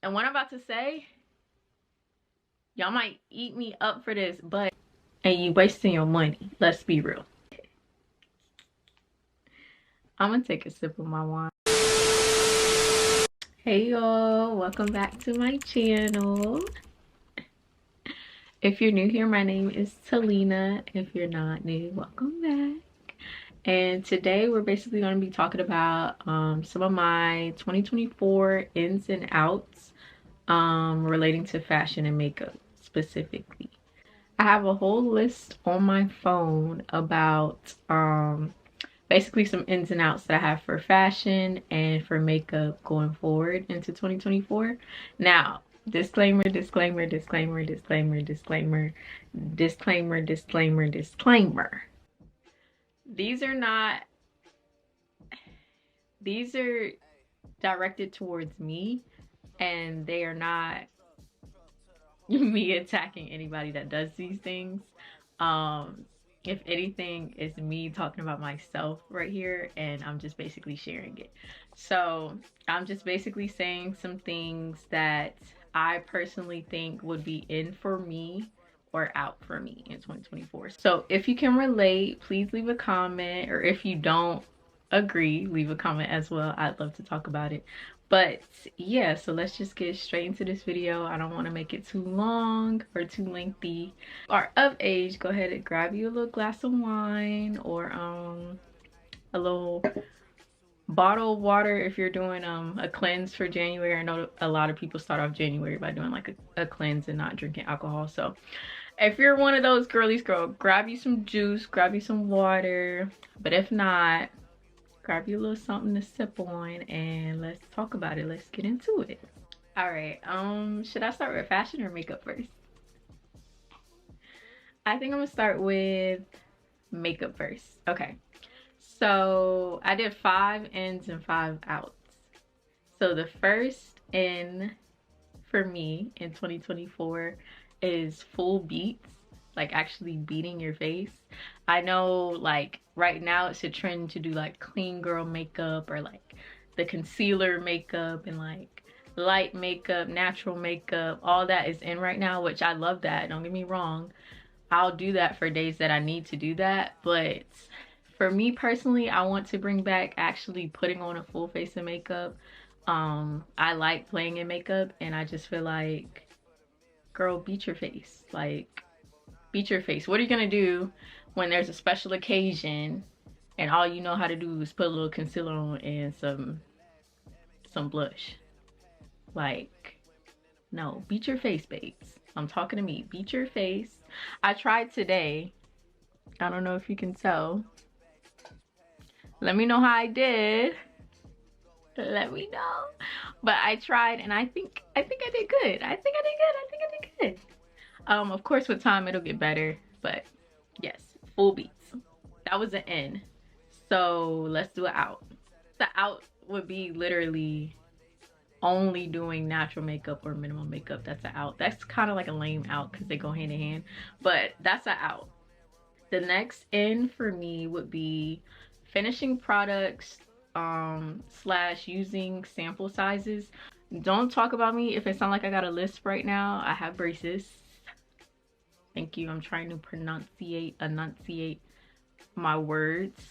And what I'm about to say, y'all might eat me up for this, but and you wasting your money. Let's be real. I'm gonna take a sip of my wine. Hey y'all, welcome back to my channel. If you're new here, my name is Talina. If you're not new, welcome back. And today we're basically going to be talking about some of my 2024 ins and outs relating to fashion and makeup specifically. I have a whole list on my phone about basically some ins and outs that I have for fashion and for makeup going forward into 2024. Now, disclaimer, disclaimer, disclaimer, disclaimer, disclaimer, disclaimer, disclaimer, disclaimer. These are not, these are directed towards me, and they are not me attacking anybody that does these things. If anything, it's me talking about myself right here, and I'm just basically sharing it. So I'm just basically saying some things that I personally think would be in for me or out for me in 2024. So if you can relate, please leave a comment, or if you don't agree, leave a comment as well. I'd love to talk about it. But yeah, so let's just get straight into this video. I don't want to make it too long or too lengthy. Are of age, go ahead and grab you a little glass of wine or a little bottle of water if you're doing a cleanse for January. I know a lot of people start off January by doing like a cleanse and not drinking alcohol. So if you're one of those girlies, girl, grab you some juice, grab you some water. But if not, grab you a little something to sip on and let's talk about it. Let's get into it. All right, should I start with fashion or makeup first? I think I'm gonna start with makeup first. Okay, so I did 5 ins and 5 outs. So the first in for me in 2024 is full beats, like actually beating your face. I know like right now it's a trend to do like clean girl makeup or like the concealer makeup and like light makeup, natural makeup, all that is in right now, which I love that, don't get me wrong. I'll do that for days that I need to do that, but for me personally, I want to bring back actually putting on a full face of makeup. I like playing in makeup, and I just feel like, girl, beat your face. Like, beat your face. What are you gonna do when there's a special occasion and all you know how to do is put a little concealer on and some blush? Like, no, beat your face, babes. I'm talking to me. Beat your face. I tried today. I don't know if you can tell. Let me know how I did. Let me know. But I tried and I think I did good. I think I did good. I think I did good. Of course with time it'll get better, but yes, full beats. That was an in. So let's do it out. The out would be literally only doing natural makeup or minimal makeup. That's an out. That's kind of like a lame out because they go hand in hand, but that's an out. The next in for me would be finishing products slash using sample sizes. Don't talk about me if it sounds like I got a lisp right now. I have braces. Thank you. I'm trying to enunciate my words.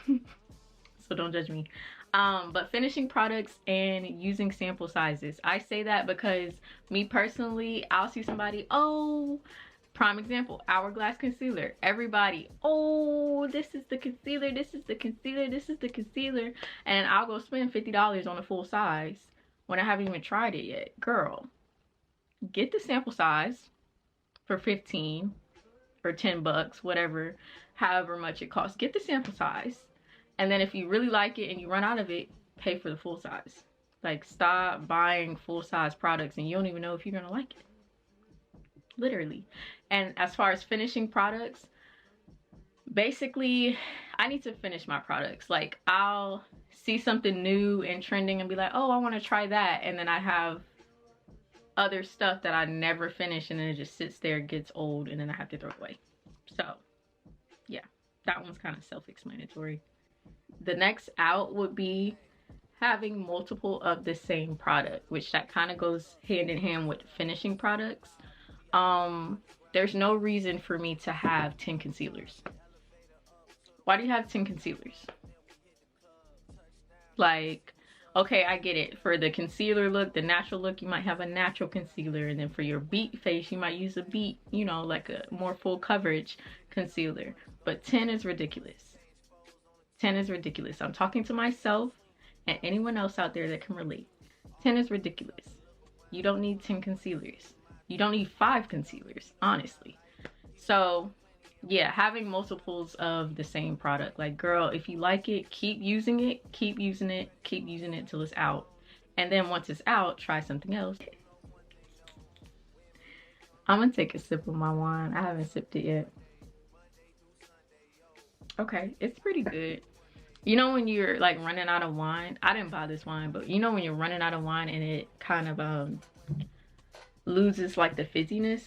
So don't judge me. But finishing products and using sample sizes. I say that because me personally, I'll see somebody, oh, prime example, Hourglass concealer. Everybody, oh, this is the concealer, this is the concealer, this is the concealer. And I'll go spend $50 on a full size when I haven't even tried it yet. Girl, get the sample size for 15 or 10 bucks, whatever, however much it costs. Get the sample size. And then if you really like it and you run out of it, pay for the full size. Like, stop buying full size products and you don't even know if you're gonna like it. Literally. And as far as finishing products, basically I need to finish my products. Like, I'll see something new and trending and be like, oh, I want to try that, and then I have other stuff that I never finish and then it just sits there, gets old, and then I have to throw it away. So yeah, that one's kind of self-explanatory. The next out would be having multiple of the same product, which that kind of goes hand in hand with finishing products. There's no reason for me to have 10 concealers. Why do you have 10 concealers? Like, okay, I get it. For the concealer look, the natural look, you might have a natural concealer. And then for your beat face, you might use a beat, you know, like a more full coverage concealer. But 10 is ridiculous. 10 is ridiculous. I'm talking to myself and anyone else out there that can relate. 10 is ridiculous. You don't need 10 concealers. You don't need 5 concealers, honestly. So yeah, having multiples of the same product. Like, girl, if you like it, keep using it, keep using it, keep using it till it's out. And then once it's out, try something else. I'm gonna take a sip of my wine. I haven't sipped it yet. Okay, it's pretty good. You know when you're like running out of wine? I didn't buy this wine, but you know when you're running out of wine and it kind of loses like the fizziness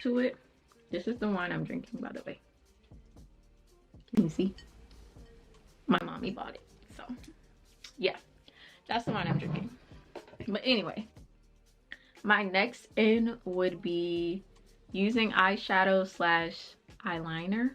to it? This is the wine I'm drinking, by the way. Let me see. My mommy bought it. So, yeah. That's the wine I'm drinking. But anyway, my next in would be using eyeshadow slash eyeliner.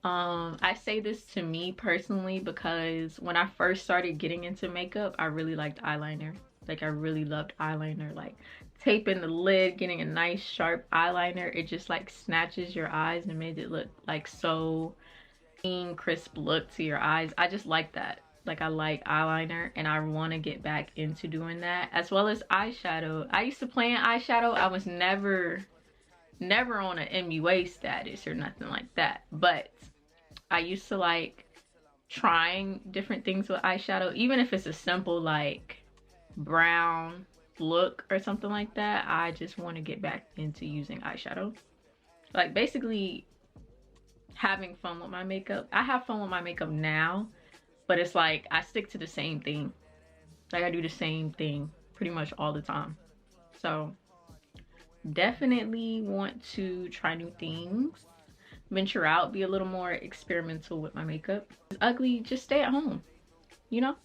I say this to me personally because when I first started getting into makeup, I really liked eyeliner. Like, I really loved eyeliner. Like, taping the lid, getting a nice sharp eyeliner, it just like snatches your eyes and made it look like so clean, crisp look to your eyes. I just like that. Like, I like eyeliner and I want to get back into doing that, as well as eyeshadow. I used to play in eyeshadow. I was never on an MUA status or nothing like that, but I used to like trying different things with eyeshadow, even if it's a simple like brown look or something like that. I just want to get back into using eyeshadow. Like, basically having fun with my makeup. I have fun with my makeup now, but it's like I stick to the same thing. Like, I do the same thing pretty much all the time. So definitely want to try new things, venture out, be a little more experimental with my makeup. It's ugly, just stay at home, you know?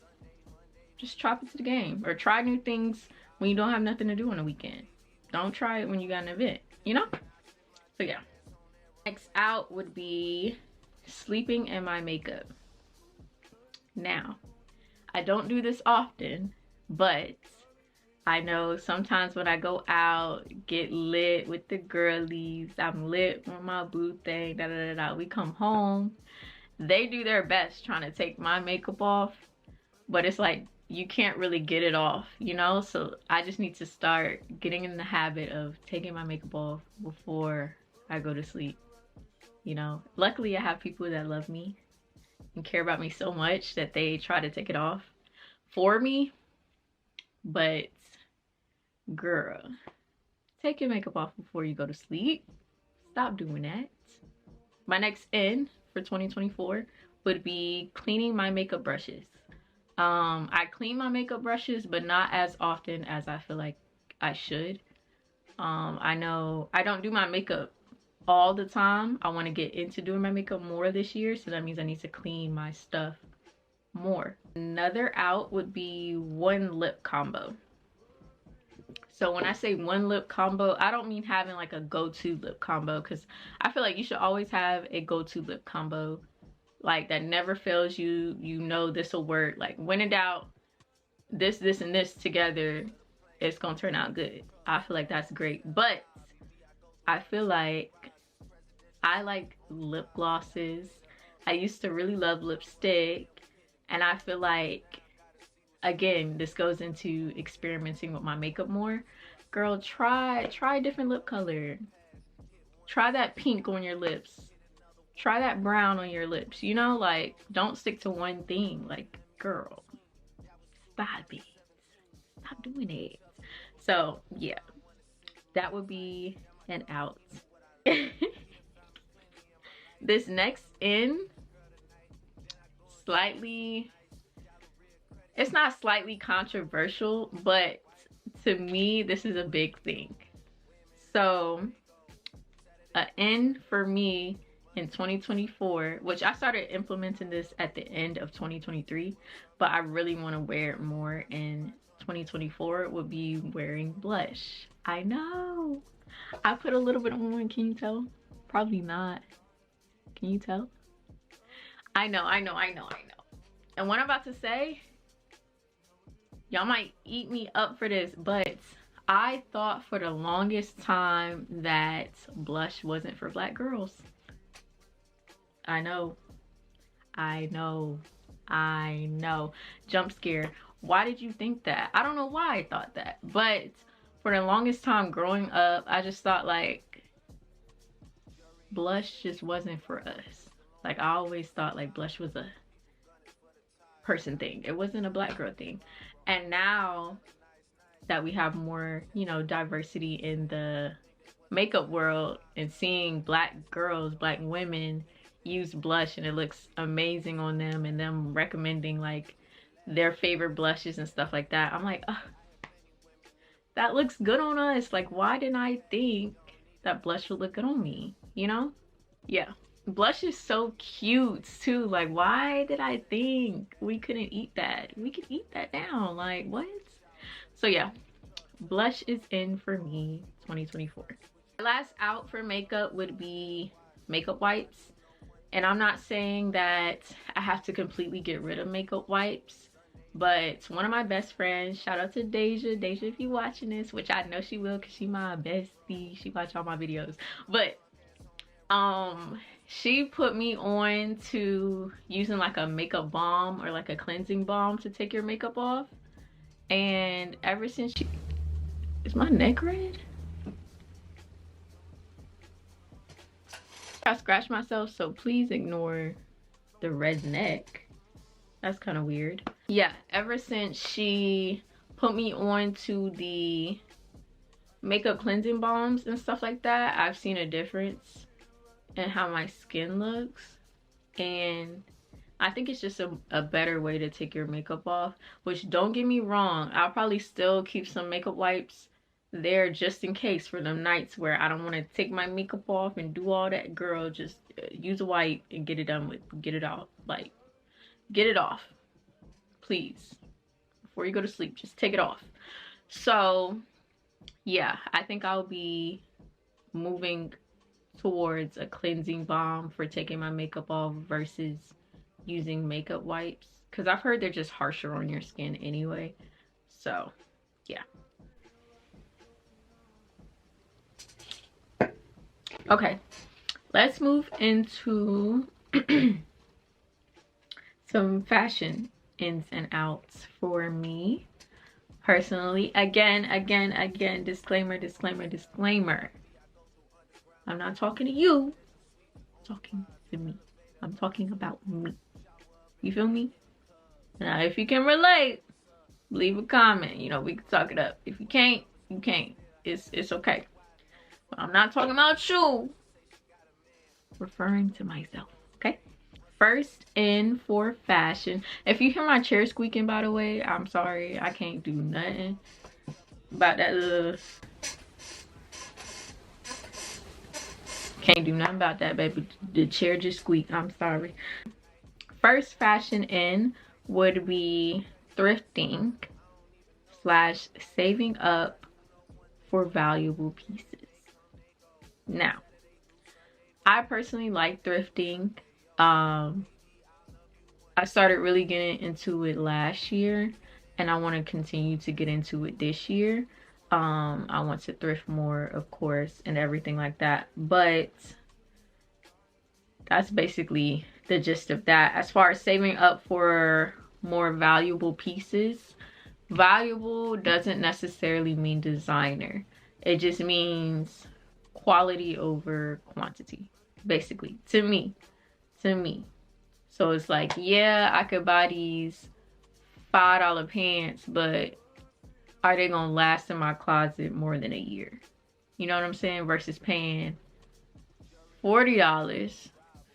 Just chop it to the game, or try new things when you don't have nothing to do on the weekend. Don't try it when you got an event, you know? So yeah. Next out would be sleeping in my makeup. Now, I don't do this often, but I know sometimes when I go out, get lit with the girlies, I'm lit with my boo thing, da da da da. We come home, they do their best trying to take my makeup off, but it's like you can't really get it off, you know? So I just need to start getting in the habit of taking my makeup off before I go to sleep, you know? Luckily, I have people that love me and care about me so much that they try to take it off for me. But girl, take your makeup off before you go to sleep. Stop doing that. My next in for 2024 would be cleaning my makeup brushes. I clean my makeup brushes, but not as often as I feel like I should. I know I don't do my makeup all the time. I want to get into doing my makeup more this year, so that means I need to clean my stuff more. Another out would be one lip combo. So when I say one lip combo, I don't mean having like a go-to lip combo, because I feel like you should always have a go-to lip combo like that never fails you. You know this will work. Like, when in doubt, this and this together, it's gonna turn out good. I feel like that's great. But I feel like I like lip glosses. I used to really love lipstick, and I feel like, again, this goes into experimenting with my makeup more. Girl, try a different lip color. Try that pink on your lips. Try that brown on your lips, you know? Like, don't stick to one thing. Like, girl, stop it. Stop doing it. So yeah, that would be an out. This next in, slightly, it's not slightly controversial, but to me, this is a big thing. So, an in for me in 2024, which I started implementing this at the end of 2023, but I really want to wear it more in 2024 would be wearing blush. I know. I put a little bit on. Can you tell? Probably not. Can you tell? I know. And what I'm about to say, y'all might eat me up for this, but I thought for the longest time that blush wasn't for black girls. I know. Jump scare. Why did you think that? I don't know why I thought that, but for the longest time growing up, I just thought like blush just wasn't for us. Like I always thought like blush was a person thing. It wasn't a black girl thing. And now that we have more, you know, diversity in the makeup world and seeing black girls, black women use blush and it looks amazing on them, and them recommending like their favorite blushes and stuff like that, I'm like, that looks good on us. Like, why didn't I think that blush would look good on me, you know? Yeah, blush is so cute too. Like, why did I think we couldn't eat that? We could eat that now. Like, what? So yeah, blush is in for me 2024. Last out for makeup would be makeup wipes. And I'm not saying that I have to completely get rid of makeup wipes, but one of my best friends, shout out to Deja, if you watching this, which I know she will because she my bestie, she watch all my videos, but she put me on to using like a makeup balm or like a cleansing balm to take your makeup off. And ever since is my neck red? I scratched myself, so please ignore the red neck. That's kind of weird. Yeah, ever since she put me on to the makeup cleansing balms and stuff like that, I've seen a difference in how my skin looks. And I think it's just a better way to take your makeup off, which, don't get me wrong, I'll probably still keep some makeup wipes there just in case for them nights where I don't want to take my makeup off and do all that. Girl, just use a wipe and get it done with. Get it off. Like, get it off, please, before you go to sleep. Just take it off. So yeah, I think I'll be moving towards a cleansing balm for taking my makeup off versus using makeup wipes, because I've heard they're just harsher on your skin anyway. So yeah. Okay, let's move into some fashion ins and outs for me personally. Again, disclaimer. I'm not talking to you, I'm talking to me. I'm talking about me. You feel me? Now, if you can relate, leave a comment. You know, we can talk it up. If you can't, you can't. It's okay. But I'm not talking about you. Referring to myself, okay? First in for fashion. If you hear my chair squeaking, by the way, I'm sorry. I can't do nothing about that. Can't do nothing about that, baby. The chair just squeaked. I'm sorry. First fashion in would be thrifting / saving up for valuable pieces. Now, I personally like thrifting. I started really getting into it last year, and I want to continue to get into it this year. I want to thrift more, of course, and everything like that, but that's basically the gist of that. As far as saving up for more valuable pieces, valuable doesn't necessarily mean designer. It just means quality over quantity, basically, to me. So it's like, yeah, I could buy these $5 pants, but are they gonna last in my closet more than a year? You know what I'm saying? Versus paying $40,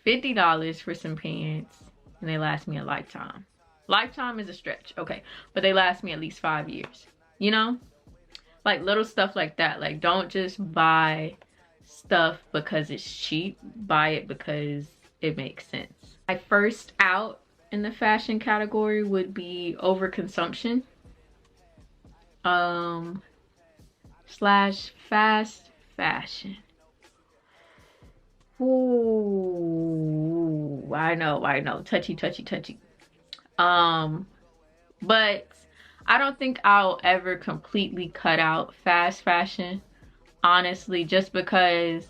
$50 for some pants and they last me a lifetime. Lifetime is a stretch, okay, but they last me at least 5 years. You know, like little stuff like that. Like, don't just buy stuff because it's cheap. Buy it because it makes sense. My first out in the fashion category would be overconsumption. Slash fast fashion. Ooh, I know. Touchy, touchy, touchy. But I don't think I'll ever completely cut out fast fashion, honestly, just because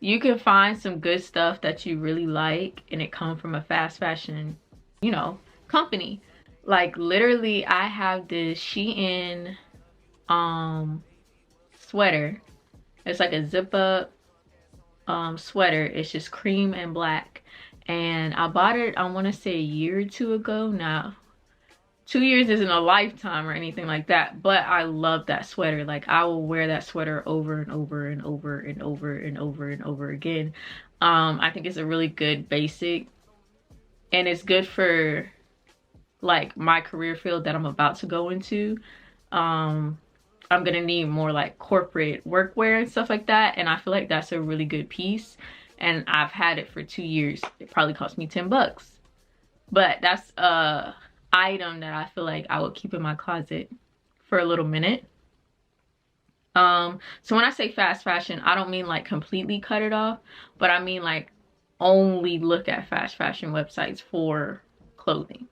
you can find some good stuff that you really like and it come from a fast fashion, you know, company. Like literally I have this Shein sweater. It's like a zip up sweater. It's just cream and black. And I bought it, I want to say a year or two ago now. 2 years isn't a lifetime or anything like that, but I love that sweater. Like I will wear that sweater over and over and over and over and over and over again. I think it's a really good basic, and it's good for like my career field that I'm about to go into. I'm gonna need more like corporate workwear and stuff like that, and I feel like that's a really good piece. And I've had it for 2 years. It probably cost me 10 bucks, but that's item that I feel like I would keep in my closet for a little minute. So when I say fast fashion, I don't mean like completely cut it off, but I mean like only look at fast fashion websites for clothing.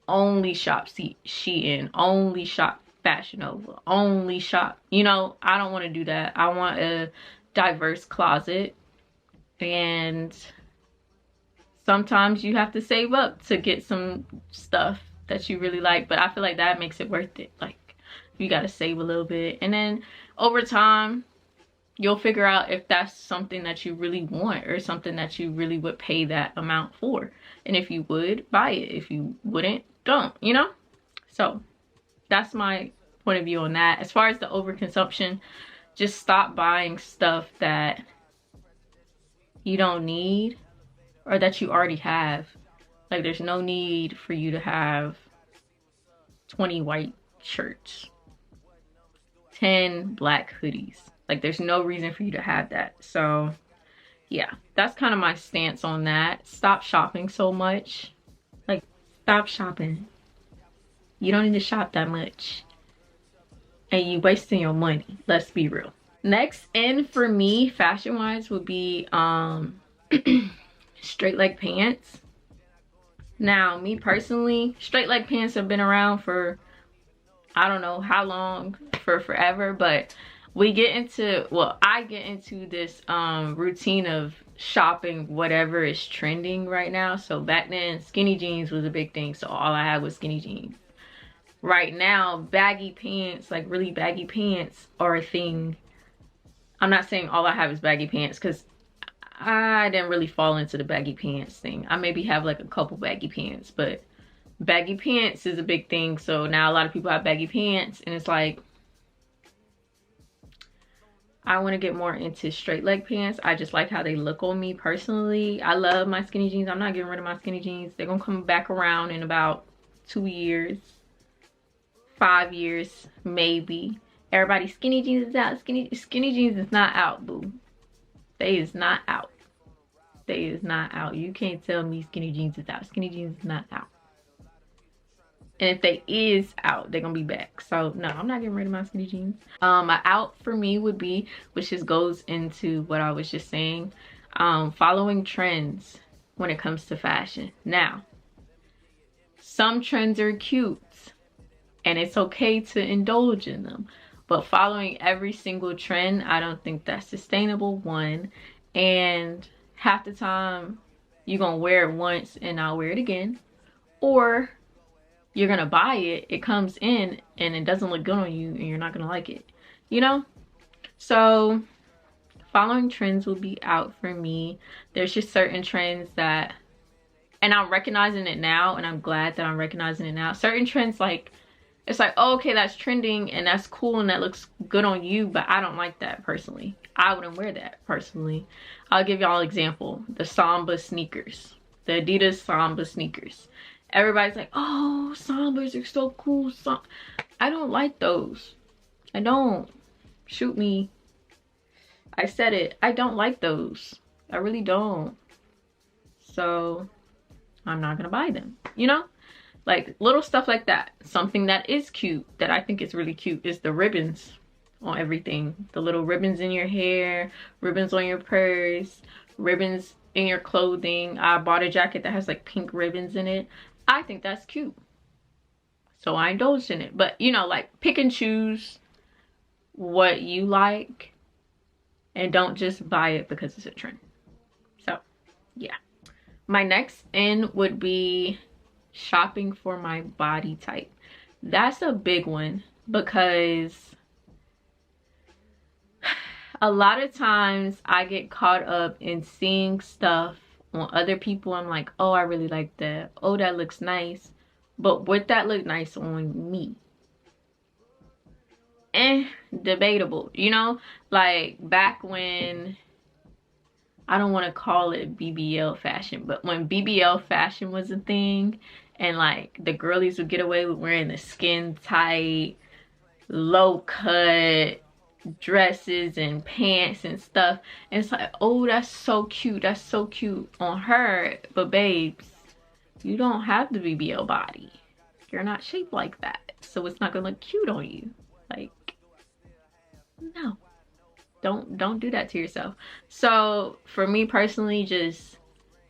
Only shop Shein, only shop Fashion Nova, only shop, you know, I don't want to do that. I want a diverse closet, and sometimes you have to save up to get some stuff that you really like, but I feel like that makes it worth it. Like you got to save a little bit, and then over time you'll figure out if that's something that you really want or something that you really would pay that amount for. And if you would, buy it. If you wouldn't, don't, you know? So that's my point of view on that. As far as the overconsumption, just stop buying stuff that you don't need or that you already have. Like there's no need for you to have 20 white shirts, 10 black hoodies. Like there's no reason for you to have that. So yeah, that's kind of my stance on that. Stop shopping so much. Like stop shopping. You don't need to shop that much, and you wasting your money. Let's be real. Next in for me, fashion wise, would be straight leg pants. Now me personally, straight leg pants have been around for I don't know how long, for forever, but we get into, well, I get into this routine of shopping whatever is trending right now. So back then skinny jeans was a big thing, so all I had was skinny jeans. Right now baggy pants, like really baggy pants, are a thing. I'm not saying all I have is baggy pants, because I didn't really fall into the baggy pants thing. I maybe have like a couple baggy pants, but baggy pants is a big thing. So now a lot of people have baggy pants, and it's like I want to get more into straight leg pants. I just like how they look on me personally. I love my skinny jeans. I'm not getting rid of my skinny jeans. They're gonna come back around in about 2 years, 5 years maybe. Everybody, skinny jeans is out. Skinny jeans is not out, boo. They is not out. They is not out. You can't tell me skinny jeans is out. Skinny jeans is not out. And if they is out, they're gonna be back. So no, I'm not getting rid of my skinny jeans. My out for me would be, which just goes into what I was just saying, following trends when it comes to fashion. Now, some trends are cute and it's okay to indulge in them, but following every single trend, I don't think that's sustainable, one. And half the time you're gonna wear it once and not wear it again, or you're gonna buy it, it comes in and it doesn't look good on you and you're not gonna like it, you know? So following trends will be out for me. There's just certain trends that, and I'm recognizing it now, and I'm glad that I'm recognizing it now. Certain trends, like, it's like, oh, okay, that's trending and that's cool and that looks good on you, but I don't like that personally. I wouldn't wear that personally. I'll give y'all an example. The Samba sneakers, the Adidas Samba sneakers. Everybody's like, oh, Sambas are so cool. I don't like those. I don't. Shoot me. I said it. I don't like those. I really don't. So I'm not gonna buy them, you know? Like little stuff like that. Something that is cute, that I think is really cute, is the ribbons on everything. The little ribbons in your hair, ribbons on your purse, ribbons in your clothing. I bought a jacket that has like pink ribbons in it. I think that's cute, so I indulged in it. But you know, like pick and choose what you like and don't just buy it because it's a trend. So yeah, my next in would be shopping for my body type. That's a big one because a lot of times I get caught up in seeing stuff on other people. I'm like, oh, I really like that. Oh, that looks nice. But would that look nice on me? Debatable, you know? Like back when, I don't want to call it BBL fashion, but when BBL fashion was a thing and like the girlies would get away with wearing the skin tight, low cut dresses and pants and stuff, and it's like, oh, that's so cute, that's so cute on her. But babes, you don't have the BBL body. You're not shaped like that, so it's not gonna look cute on you. Like, no, don't do that to yourself. So for me personally, just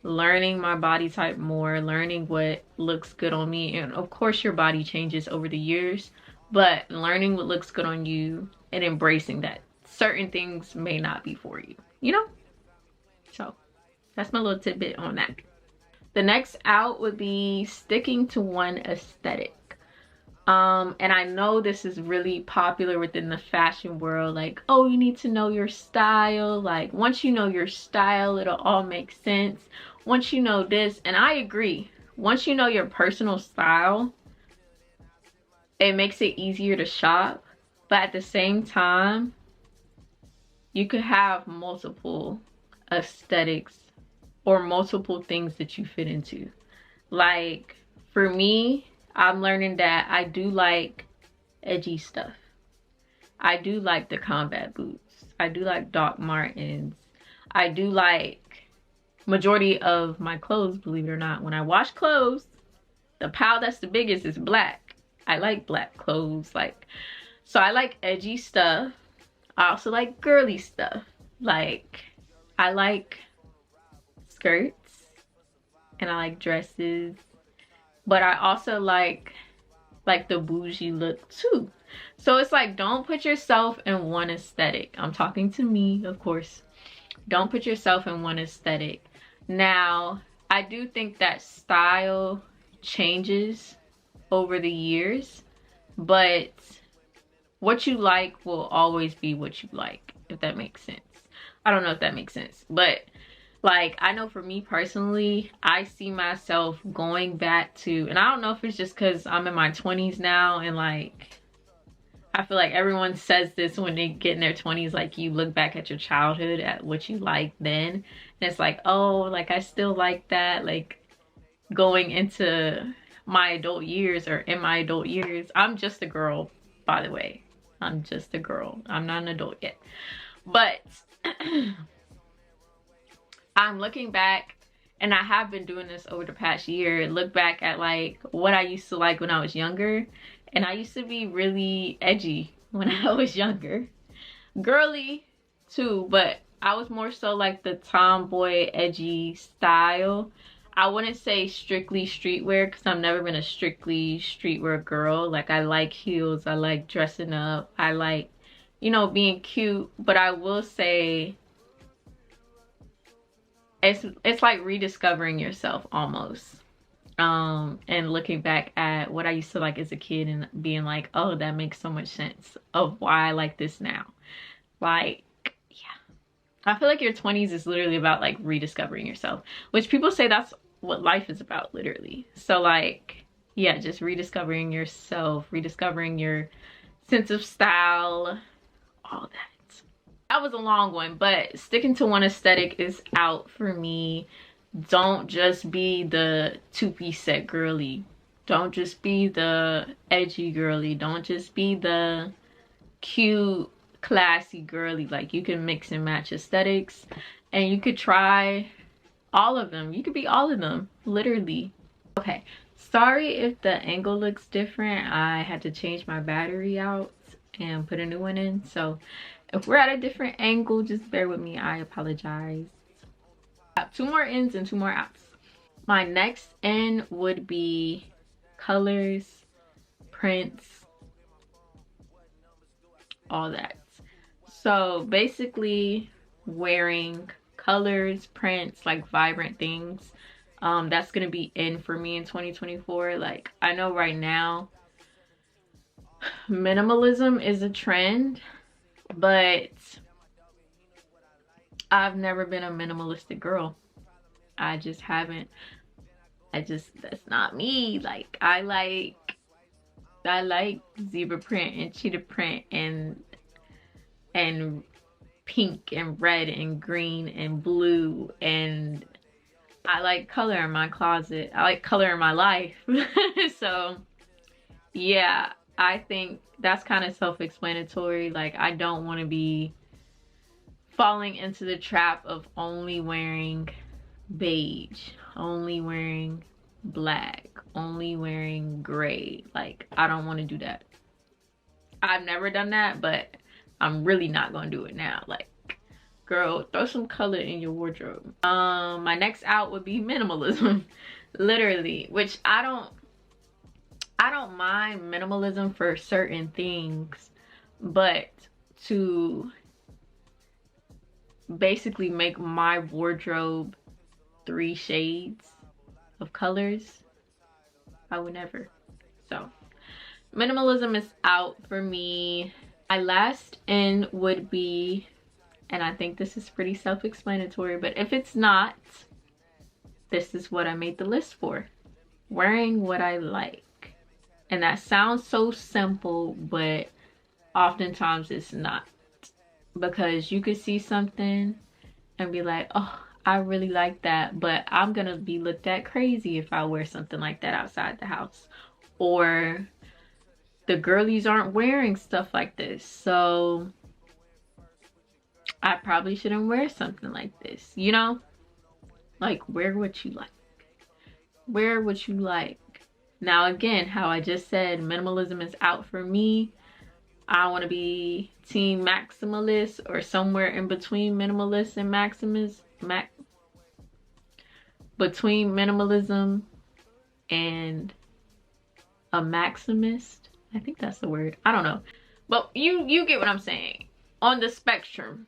learning my body type more, learning what looks good on me, and of course your body changes over the years, but learning what looks good on you and embracing that certain things may not be for you, you know? So that's my little tidbit on that. The next out would be sticking to one aesthetic. And I know this is really popular within the fashion world, like, oh, you need to know your style. Like once you know your style, it'll all make sense. Once you know this, and I agree, once you know your personal style, it makes it easier to shop. But at the same time, you could have multiple aesthetics or multiple things that you fit into. Like for me, I'm learning that I do like edgy stuff. I do like the combat boots. I do like Doc Martens. I do like majority of my clothes, believe it or not. When I wash clothes, the pile that's the biggest is black. I like black clothes. Like, so I like edgy stuff. I also like girly stuff. Like, I like skirts and I like dresses. But I also like the bougie look too. So it's like, don't put yourself in one aesthetic. I'm talking to me, of course. Don't put yourself in one aesthetic. Now, I do think that style changes over the years, but what you like will always be what you like, if that makes sense. I don't know if that makes sense, but like, I know for me personally, I see myself going back to, and I don't know if it's just because I'm in my 20s now, and like, I feel like everyone says this when they get in their 20s, like you look back at your childhood, at what you liked then, and it's like, oh, like I still like that. Like going into my adult years, or in my adult years, I'm just a girl, by the way. I'm just a girl. I'm not an adult yet. But I'm looking back, and I have been doing this over the past year, look back at like what I used to like when I was younger. And I used to be really edgy when I was younger. Girly too, but I was more so like the tomboy edgy style. I wouldn't say strictly streetwear because I've never been a strictly streetwear girl. Like I like heels, I like dressing up, I like, you know, being cute. But I will say it's like rediscovering yourself almost. And looking back at what I used to like as a kid and being like, oh, that makes so much sense of why I like this now. Like, yeah, I feel like your 20s is literally about like rediscovering yourself, which people say that's what life is about, literally. So like, yeah, just rediscovering yourself, rediscovering your sense of style, all that. That was a long one, but sticking to one aesthetic is out for me. Don't just be the two-piece set girly. Don't just be the edgy girly. Don't just be the cute, classy girly. Like, you can mix and match aesthetics, and you could try All of them. You could be all of them, literally. Okay, sorry if the angle looks different. I had to change my battery out and put a new one in. So if we're at a different angle, just bear with me. I apologize. I have 2 more ins and 2 more outs. My next in would be colors, prints, all that. So basically wearing colors, prints, like vibrant things. That's gonna be in for me in 2024. Like, I know right now minimalism is a trend, but I've never been a minimalistic girl. I just haven't. That's not me. Like, I like zebra print and cheetah print and pink and red and green and blue, and I like color in my closet. I like color in my life. So yeah, I think that's kind of self-explanatory. Like, I don't want to be falling into the trap of only wearing beige, only wearing black, only wearing gray. Like, I don't want to do that. I've never done that, but I'm really not gonna do it now. Like, girl, throw some color in your wardrobe. My next out would be minimalism. Literally, which I don't mind minimalism for certain things, but to basically make my wardrobe 3 shades of colors, I would never. So minimalism is out for me. My last in would be, and I think this is pretty self-explanatory, but if it's not, this is what I made the list for. Wearing what I like. And that sounds so simple, but oftentimes it's not. Because you could see something and be like, oh, I really like that, but I'm gonna be looked at crazy if I wear something like that outside the house. Or the girlies aren't wearing stuff like this, so I probably shouldn't wear something like this, you know? Like, wear what you like. Wear what you like. Now again, how I just said, minimalism is out for me. I want to be team maximalist, or somewhere in between minimalist and between minimalism and a maximist. I think that's the word. I don't know. But you get what I'm saying. On the spectrum.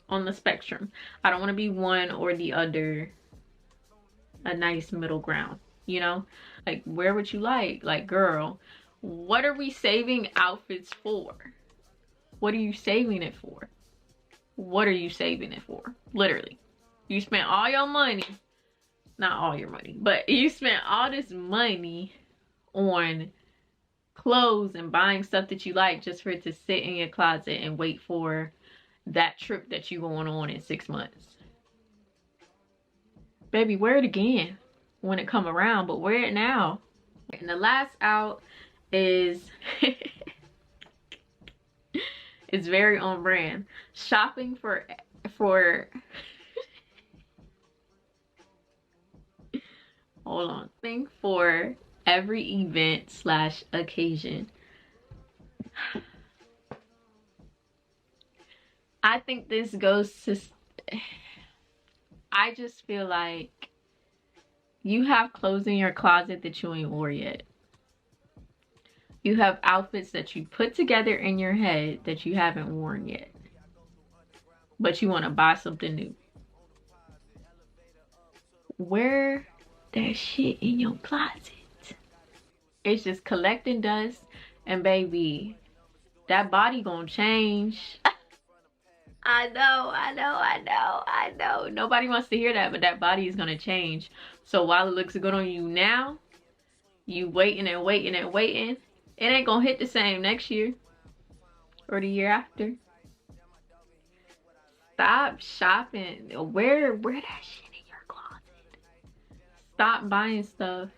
On the spectrum. I don't want to be one or the other. A nice middle ground, you know? Like, wear what you like. Like, girl, what are we saving outfits for? What are you saving it for? What are you saving it for? Literally. You spent all your money. Not all your money, but you spent all this money on clothes and buying stuff that you like just for it to sit in your closet and wait for that trip that you going on in 6 months. Baby, wear it again when it come around, but wear it now. And the last out is it's very on brand. Shopping for hold on. Shopping for every event slash occasion. I think this goes to, I just feel like you have clothes in your closet that you ain't wore yet. You have outfits that you put together in your head that you haven't worn yet, but you want to buy something new. Wear that shit in your closet. It's just collecting dust, and baby, that body gonna change. I know. Nobody wants to hear that, but that body is gonna change. So while it looks good on you now, you waiting and waiting and waiting. It ain't gonna hit the same next year or the year after. Stop shopping. Wear that shit in your closet. Stop buying stuff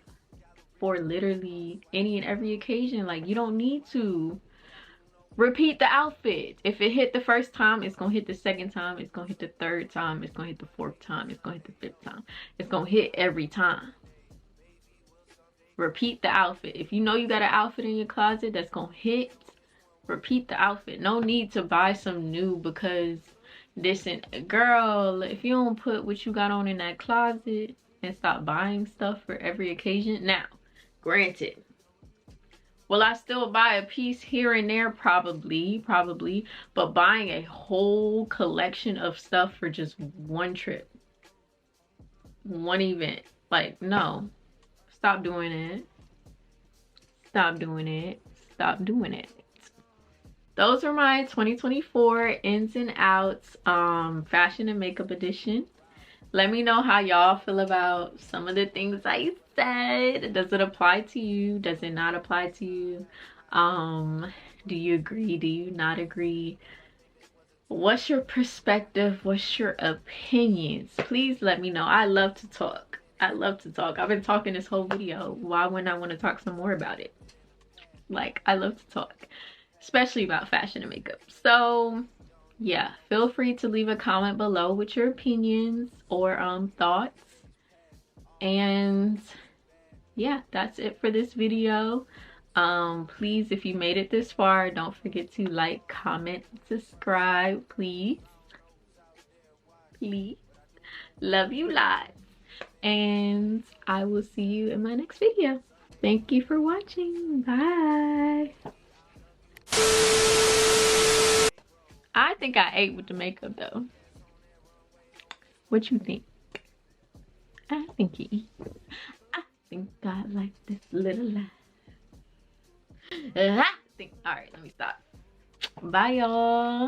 for literally any and every occasion. Like, you don't need to. Repeat the outfit. If it hit the first time, it's gonna hit the second time, it's gonna hit the third time, it's gonna hit the fourth time, it's gonna hit the fifth time. It's gonna hit every time. Repeat the outfit. If you know you got an outfit in your closet that's gonna hit, repeat the outfit. No need to buy some new because this and girl, if you don't put what you got on in that closet and stop buying stuff for every occasion. Now, granted, will I still buy a piece here and there? Probably, but buying a whole collection of stuff for just one trip, one event, like, no. Stop doing it. Stop doing it. Stop doing it. Those are my 2024 ins and outs, fashion and makeup edition. Let me know how y'all feel about some of the things I said. Does it apply to you? Does it not apply to you? Do you agree? Do you not agree? What's your perspective? What's your opinions? Please let me know. I love to talk. I love to talk. I've been talking this whole video. Why wouldn't I want to talk some more about it? Like, I love to talk, especially about fashion and makeup. So yeah, feel free to leave a comment below with your opinions or thoughts. And yeah, that's it for this video. Please, if you made it this far, don't forget to like, comment, subscribe, please. Love you lots, and I will see you in my next video. Thank you for watching. Bye. I think I ate with the makeup though. What you think? I think you eat. I think I like this little life. Alright, let me stop. Bye y'all.